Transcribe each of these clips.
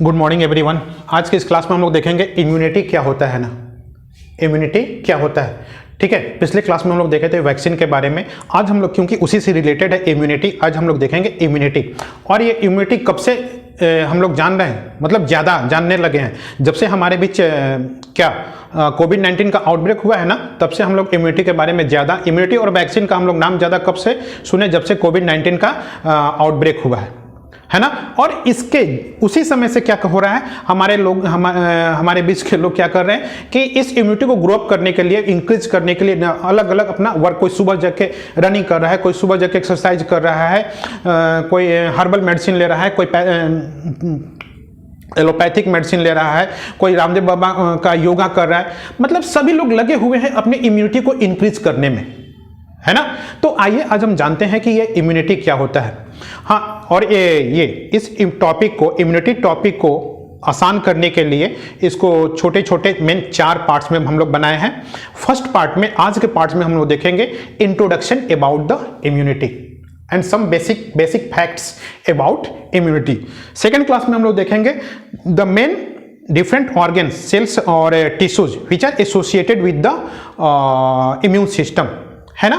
Good morning everyone. आज की इस क्लास में हम लोग देखेंगे इम्यूनिटी क्या होता है ना, इम्यूनिटी क्या होता है। ठीक है, पिछले क्लास में हम लोग देखे थे वैक्सीन के बारे में। आज हम लोग क्योंकि उसी से रिलेटेड है इम्यूनिटी, आज हम लोग देखेंगे इम्यूनिटी। और ये इम्यूनिटी कब से हम लोग जान रहे हैं, मतलब ज़्यादा जानने लगे हैं जब से हमारे बीच कोविड-19 का आउटब्रेक हुआ है ना, तब से हम लोग इम्यूनिटी के बारे में ज़्यादा, इम्यूनिटी और वैक्सीन का हम लोग नाम ज़्यादा कब से सुने, जब से कोविड-19 का आउटब्रेक हुआ है ना। और इसके उसी समय से क्या हो रहा है, हमारे बीच के लोग क्या कर रहे हैं कि इस इम्यूनिटी को ग्रो अप करने के लिए, इंक्रीज करने के लिए अलग अलग अपना वर्क, कोई सुबह जाके रनिंग कर रहा है, कोई सुबह जाके एक्सरसाइज कर रहा है, कोई हर्बल मेडिसिन ले रहा है, कोई एलोपैथिक मेडिसिन ले रहा है, कोई रामदेव बाबा का योगा कर रहा है। मतलब सभी लोग लगे हुए हैं अपनी इम्यूनिटी को इंक्रीज करने में, है ना। तो आइए आज हम जानते हैं कि ये इम्यूनिटी क्या होता है। हाँ, और ये इस टॉपिक को, इम्यूनिटी टॉपिक को आसान करने के लिए इसको छोटे छोटे मेन 4 पार्ट्स में हम लोग बनाए हैं। फर्स्ट पार्ट में, आज के पार्ट्स में हम लोग देखेंगे introduction about the immunity and some basic facts about immunity. Second class में हम लोग देखेंगे the main different organs, cells और tissues which are associated with the immune system, है ना।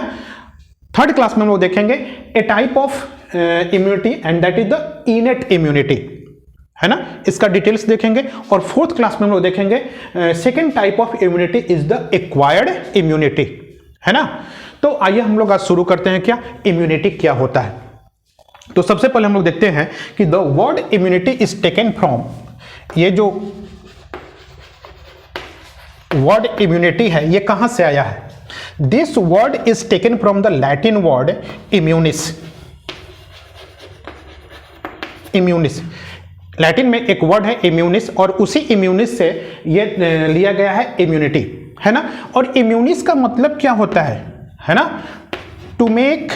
थर्ड क्लास में हम लोग देखेंगे a type of immunity and that is the innate immunity, है ना, इसका डिटेल्स देखेंगे। और फोर्थ क्लास में हम लोग देखेंगे second type of immunity is the acquired immunity, है ना। तो आइए हम लोग आज शुरू करते हैं, क्या इम्यूनिटी क्या होता है। तो सबसे पहले हम लोग देखते हैं कि the word immunity is taken from, ये जो वर्ड इम्यूनिटी है ये कहां से आया है। This word is taken from the Latin word immunis. Immunis, Latin में एक वर्ड है इम्यूनिस, और उसी इम्यूनिस से ये लिया गया है इम्यूनिटी, है ना। और इम्यूनिस का मतलब क्या होता है ना, to make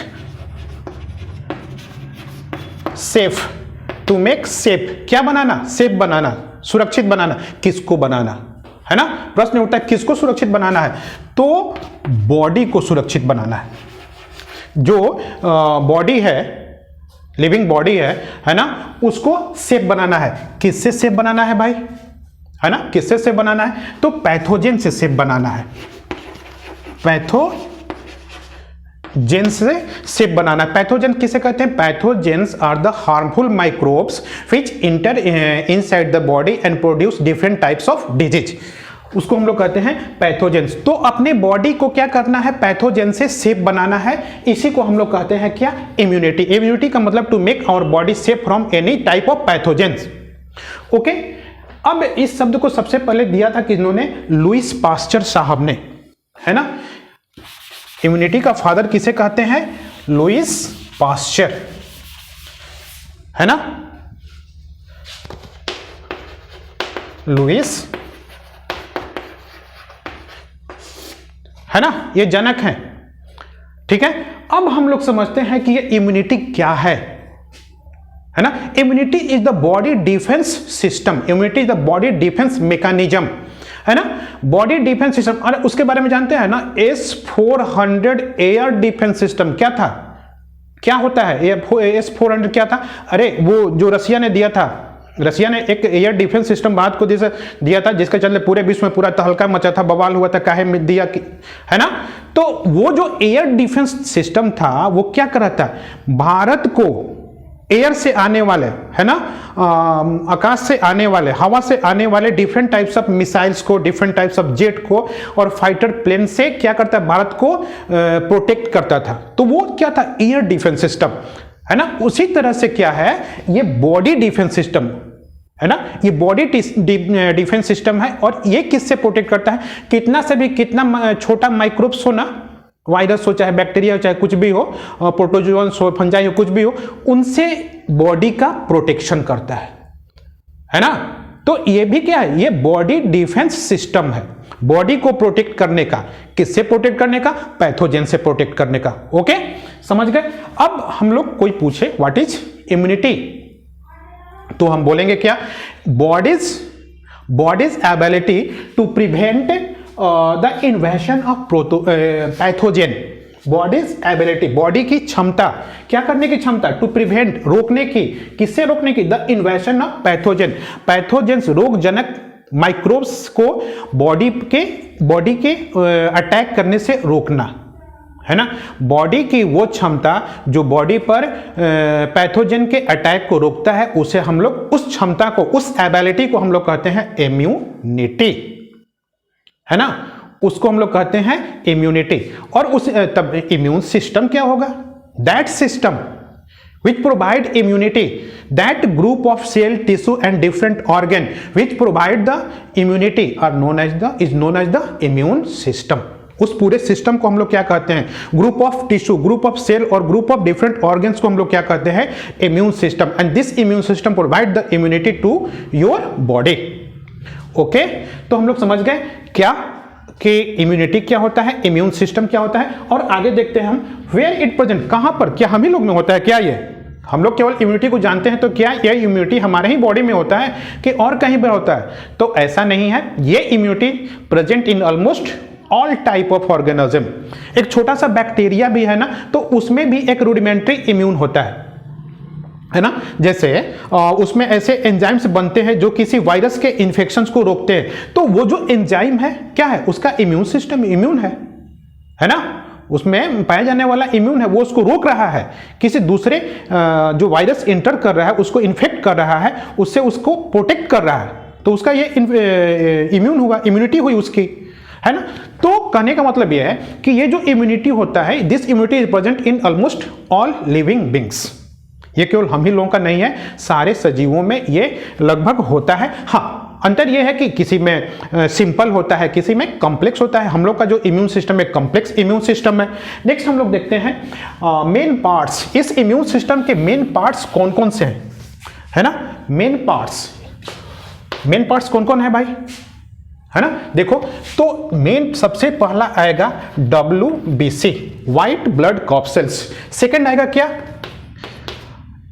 safe, to make safe, क्या बनाना, सेफ बनाना, सुरक्षित बनाना। किसको बनाना, है ना। प्रश्न उठता है किसको सुरक्षित बनाना है, तो बॉडी को सुरक्षित बनाना है। जो बॉडी है, लिविंग बॉडी है ना, उसको सेफ बनाना है। किससे सेफ बनाना है भाई, है ना, किससे सेफ बनाना है, तो पैथोजेन से सेफ बनाना है। पैथोजेन से सेफ बनाना है। पैथोजेन किसे कहते हैं, pathogens are the harmful microbes which enter inside the body and produce different types of disease, उसको हम लोग कहते हैं पैथोजेंस। तो अपने बॉडी को क्या करना है, पैथोजेन से सेफ बनाना है। इसी को हम लोग कहते हैं क्या, इम्यूनिटी। इम्यूनिटी का मतलब to make our body safe from any type of pathogens. Okay, अब इस शब्द को सबसे पहले दिया था किन्होंने, लुईस पास्चर साहब ने, है ना। इम्यूनिटी का फादर किसे कहते हैं, लुईस पास्चर, है ना, लुईस, है ना, ये जनक हैं। ठीक है, अब हम लोग समझते हैं कि ये इम्यूनिटी क्या है ना। Immunity is the body defence system, immunity is the body defence mechanism, है ना, बॉडी डिफेंस सिस्टम। और उसके बारे में जानते हैं ना, S-400 एयर डिफेंस सिस्टम क्या था, क्या होता है ये S-400 क्या था, अरे वो जो रसिया ने दिया था, रसिया ने एक एयर डिफेंस सिस्टम भारत को दिया था, जिसके चलते पूरे विश्व में पूरा तहलका मचा था, बवाल हुआ था, काहे में दिया, है ना। तो वो जो एयर डिफेंस सिस्टम था वो क्या कर रहा था, भारत को एयर से आने वाले, है ना, आकाश से आने वाले, हवा से आने वाले डिफरेंट टाइप्स ऑफ मिसाइल्स को, डिफरेंट टाइप्स ऑफ जेट को और फाइटर प्लेन से क्या करता है, भारत को प्रोटेक्ट करता था। तो वो क्या था, एयर डिफेंस सिस्टम, है ना। उसी तरह से क्या है, ये बॉडी डिफेंस सिस्टम, है ना, ये बॉडी डिफेंस सिस्टम है। और ये किससे प्रोटेक्ट करता है, कितना से भी कितना छोटा माइक्रोब्स हो ना, वायरस हो चाहे बैक्टीरिया हो चाहे कुछ भी हो, प्रोटोजोअन्स हो, फंजाई हो, कुछ भी हो, उनसे बॉडी का प्रोटेक्शन करता है ना। तो ये भी क्या है, ये बॉडी डिफेंस सिस्टम है, बॉडी को प्रोटेक्ट करने का। किससे प्रोटेक्ट करने का, पैथोजेन से प्रोटेक्ट करने का। ओके, समझ गए। अब हम लोग कोई पूछे व्हाट इज इम्यूनिटी, तो हम बोलेंगे क्या, body's ability to prevent the invasion of pathogen, body's ability, body की क्षमता, क्या करने की क्षमता, टू प्रिवेंट, रोकने की, किससे रोकने की, the invasion of pathogen, pathogens, रोगजनक माइक्रोब्स को बॉडी के अटैक करने से रोकना, है ना। बॉडी की वो क्षमता जो बॉडी पर पैथोजन के अटैक को रोकता है, उसे हम लोग, उस क्षमता को, उस एबिलिटी को हम लोग कहते हैं इम्यूनिटी, है ना, उसको हम लोग कहते हैं इम्यूनिटी। और उस तब इम्यून सिस्टम क्या होगा, that system which provide immunity, that group of cell, tissue and different organ which provide the immunity are known as the immune system। उस पूरे सिस्टम को हम लोग क्या कहते हैं, group of tissue, group of cell और ग्रुप ऑफ डिफरेंट ऑर्गन्स को हम लोग क्या कहते हैं, immune system. And this immune system provide the immunity to your body. Okay, तो हम लोग समझ गए क्या कि इम्यूनिटी क्या होता है, इम्यून सिस्टम क्या होता है। और आगे देखते हैं हम, वेयर इट प्रेजेंट, कहां पर, क्या हम ही लोग में होता है क्या, ये हम लोग केवल इम्यूनिटी को जानते हैं, तो क्या यह इम्यूनिटी हमारे ही बॉडी में होता है कि और कहीं पर होता है, तो ऐसा नहीं है। ये immunity present in almost all type of organism. एक छोटा सा बैक्टीरिया भी है ना, तो उसमें भी एक रूडिमेंट्री इम्यून होता है ना। जैसे उसमें ऐसे एंजाइम्स बनते हैं जो किसी वायरस के इन्फेक्शंस को रोकते हैं, तो वो जो एंजाइम है क्या है, उसका इम्यून सिस्टम इम्यून है ना, उसमें पाया जाने वाला इम्यून है, वो उसको रोक रहा है, किसी दूसरे जो वायरस इंटर कर रहा है उसको इन्फेक्ट कर रहा है, उससे उसको प्रोटेक्ट कर रहा है, तो उसका ये इम्यून हुआ, इम्यूनिटी हुई उसकी, है ना। तो कहने का मतलब यह है कि ये जो इम्यूनिटी होता है, this immunity is present in almost all living beings. ये केवल हम ही लोगों का नहीं है, सारे सजीवों में ये लगभग होता है। हाँ, अंतर यह है कि किसी में सिंपल होता है, किसी में कॉम्प्लेक्स होता है। हम लोग का जो इम्यून सिस्टम है कॉम्प्लेक्स इम्यून सिस्टम है। नेक्स्ट हम लोग देखते हैं मेन पार्ट्स। इस इम्यून सिस्टम के मेन पार्ट्स कौन कौन से हैं, है ना। मेन पार्ट्स कौन कौन है भाई, है ना। देखो तो मेन सबसे पहला आएगा WBC, white blood corpuscles. Second आएगा क्या,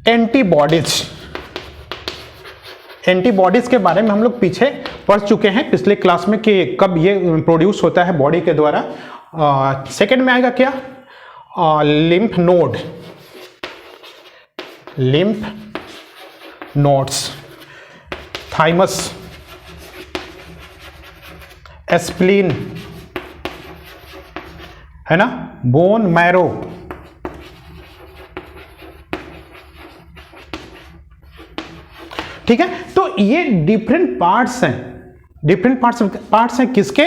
एंटीबॉडीज के बारे में हम लोग पीछे पढ़ चुके हैं पिछले क्लास में कि कब ये प्रोड्यूस होता है बॉडी के द्वारा। सेकंड में आएगा क्या, लिम्फ नोड्स, थाइमस, स्प्लीन, है ना, बोन मैरो, ठीक है। तो ये डिफरेंट पार्ट्स हैं किसके,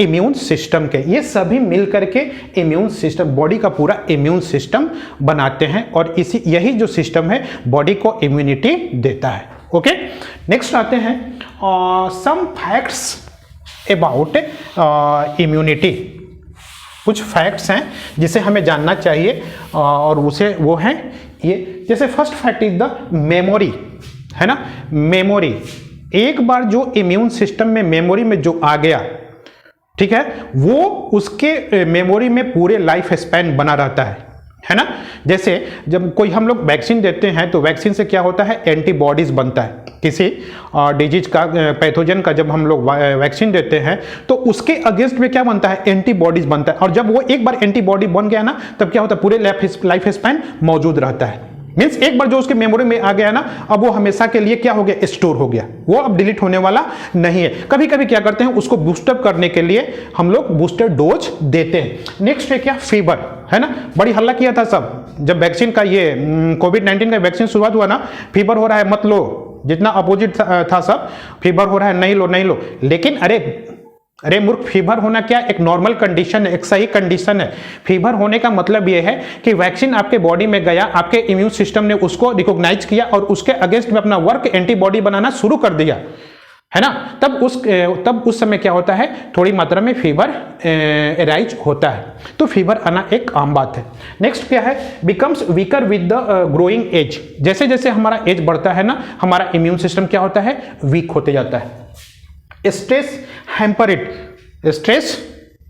इम्यून सिस्टम के। ये सभी मिलकर के इम्यून सिस्टम, बॉडी का पूरा इम्यून सिस्टम बनाते हैं, और यही जो सिस्टम है बॉडी को इम्यूनिटी देता है। ओके, नेक्स्ट आते हैं सम फैक्ट्स अबाउट इम्यूनिटी। कुछ फैक्ट्स हैं जिसे हमें जानना चाहिए, और वो हैं ये, जैसे first fact is the memory, है ना। मेमोरी, एक बार जो इम्यून सिस्टम में मेमोरी में जो आ गया, ठीक है, वो उसके मेमोरी में पूरे लाइफ स्पैन बना रहता है ना। जैसे जब कोई हम लोग वैक्सीन देते हैं, तो वैक्सीन से क्या होता है, एंटीबॉडीज बनता है किसी डिजीज का, पैथोजन का। जब हम लोग वैक्सीन देते हैं तो उसके अगेंस्ट में क्या बनता है, एंटीबॉडीज बनता है, और जब वो एक बार एंटीबॉडी बन गया ना, तब क्या होता है, पूरे लाइफ स्पैन मौजूद रहता है। मीन्स एक बार जो उसके मेमोरी में आ गया ना, अब वो हमेशा के लिए क्या हो गया, स्टोर हो गया, वो अब डिलीट होने वाला नहीं है। कभी कभी क्या करते हैं, उसको बूस्टअप करने के लिए हम लोग बूस्टर डोज देते हैं। नेक्स्ट है क्या, फीवर, है ना। बड़ी हल्ला किया था सब जब वैक्सीन का, ये कोविड-19 का वैक्सीन शुरुआत हुआ ना, फीवर हो रहा है मत लो, जितना अपोजिट था सब, फीवर हो रहा है नहीं लो। लेकिन अरे मूर्ख, फीवर होना क्या एक नॉर्मल कंडीशन है, एक सही कंडीशन है। फीवर होने का मतलब यह है कि वैक्सीन आपके बॉडी में गया, आपके इम्यून सिस्टम ने उसको रिकॉग्नाइज किया और उसके अगेंस्ट में अपना वर्क, एंटीबॉडी बनाना शुरू कर दिया, है ना। तब उस समय क्या होता है, थोड़ी मात्रा में फीवर एराइज होता है, तो फीवर आना एक आम बात है। नेक्स्ट क्या है, becomes weaker with the growing age. जैसे जैसे हमारा एज बढ़ता है ना, हमारा इम्यून सिस्टम क्या होता है, वीक होते जाता है। स्ट्रेस हैम्पर इट, स्ट्रेस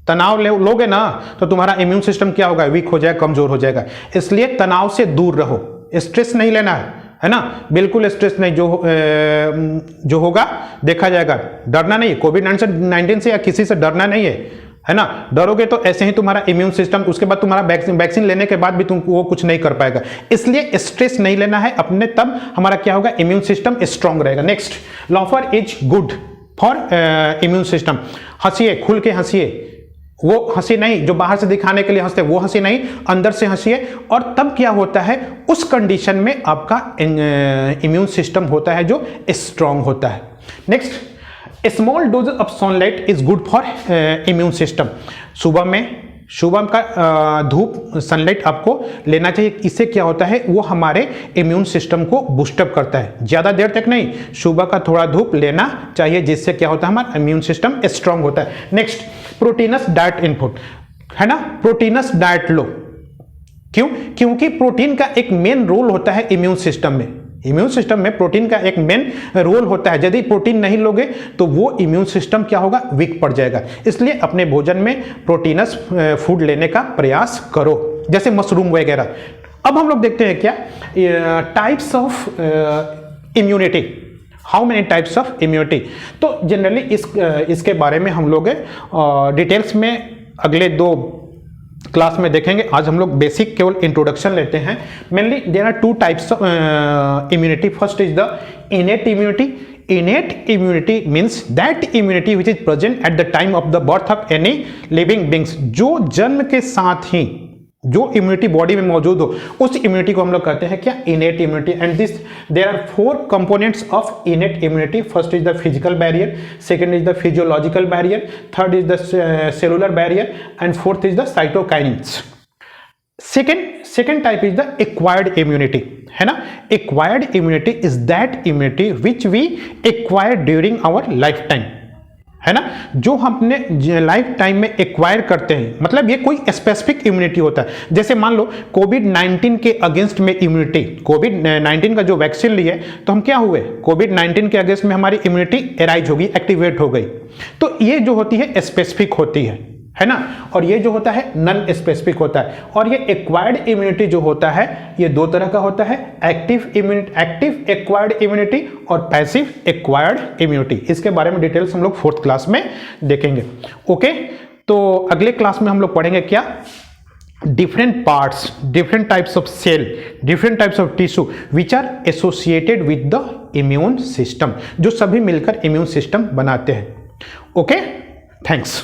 तनाव लोगे ना, तो तुम्हारा इम्यून सिस्टम क्या होगा, वीक हो जाएगा, कमजोर हो जाएगा। इसलिए तनाव से दूर रहो, स्ट्रेस नहीं लेना है ना, बिल्कुल स्ट्रेस नहीं। जो होगा देखा जाएगा, डरना नहीं है कोविड-19 से या किसी से डरना नहीं है, है ना। डरोगे तो ऐसे ही तुम्हारा इम्यून सिस्टम, उसके बाद तुम्हारा वैक्सीन लेने के बाद भी तुम वो कुछ नहीं कर पाएगा। इसलिए स्ट्रेस नहीं लेना है अपने, तब हमारा क्या होगा, इम्यून सिस्टम स्ट्रांग रहेगा। Next, laughter is good for immune system. हंसिए, खुल के हंसिए, वो हंसी नहीं जो बाहर से दिखाने के लिए हंसते, वो हंसी नहीं, अंदर से हंसिए। और तब क्या होता है, उस कंडीशन में आपका इम्यून सिस्टम होता है जो स्ट्रांग होता है। Next, small dose of sunlight is good for immune system. सुबह का धूप, सनलाइट आपको लेना चाहिए। इससे क्या होता है, वो हमारे इम्यून सिस्टम को बूस्टअप करता है। ज़्यादा देर तक नहीं, सुबह का थोड़ा धूप लेना चाहिए, जिससे क्या होता है, हमारा इम्यून सिस्टम स्ट्रांग होता है। नेक्स्ट, प्रोटीनस डाइट इनपुट, है ना, प्रोटीनस डाइट लो। क्यों? क्योंकि प्रोटीन का एक मेन रोल होता है इम्यून सिस्टम में। इम्यून सिस्टम में प्रोटीन का एक मेन रोल होता है। यदि प्रोटीन नहीं लोगे तो वो इम्यून सिस्टम क्या होगा, वीक पड़ जाएगा। इसलिए अपने भोजन में प्रोटीनस फूड लेने का प्रयास करो, जैसे मशरूम वगैरह। अब हम लोग देखते हैं क्या types of immunity, how many types of immunity. तो जनरली इसके बारे में हम लोग डिटेल्स में अगले 2 क्लास में देखेंगे। आज हम लोग बेसिक केवल इंट्रोडक्शन लेते हैं। Mainly there are 2 types of immunity. First is the innate immunity. Innate immunity means that immunity which is present at the time of the birth of any living beings. जो जन्म के साथ ही जो immunity body में मौजूद हो, उस immunity को हम लोग कहते हैं क्या, innate immunity. And this there are 4 components of innate immunity. First is the physical barrier, second is the physiological barrier, third is the cellular barrier, and fourth is the cytokinins. Second type is the acquired immunity, है ना। Acquired immunity is that immunity which we acquire during our life time, है ना, जो हम अपने life time में acquire करते हैं। मतलब ये कोई स्पेसिफिक इम्यूनिटी होता है। जैसे मान लो कोविड-19 के अगेंस्ट में इम्यूनिटी, कोविड-19 का जो वैक्सीन लिए तो हम क्या हुए, कोविड-19 के अगेंस्ट में हमारी इम्यूनिटी एराइज होगी, एक्टिवेट हो गई। तो ये जो होती है स्पेसिफिक होती है ना, और ये जो होता है नॉन स्पेसिफिक होता है। और ये एक्वायर्ड इम्यूनिटी जो होता है ये 2 तरह का होता है, एक्टिव एक्वायर्ड इम्यूनिटी और पैसिव एक्वायर्ड इम्यूनिटी। इसके बारे में डिटेल्स हम लोग 4th क्लास में देखेंगे। ओके, तो अगले क्लास में हम लोग पढ़ेंगे क्या, different parts, different types of cell, different types of tissue which are associated with the immune system, जो सभी मिलकर इम्यून सिस्टम बनाते हैं। Okay, thanks.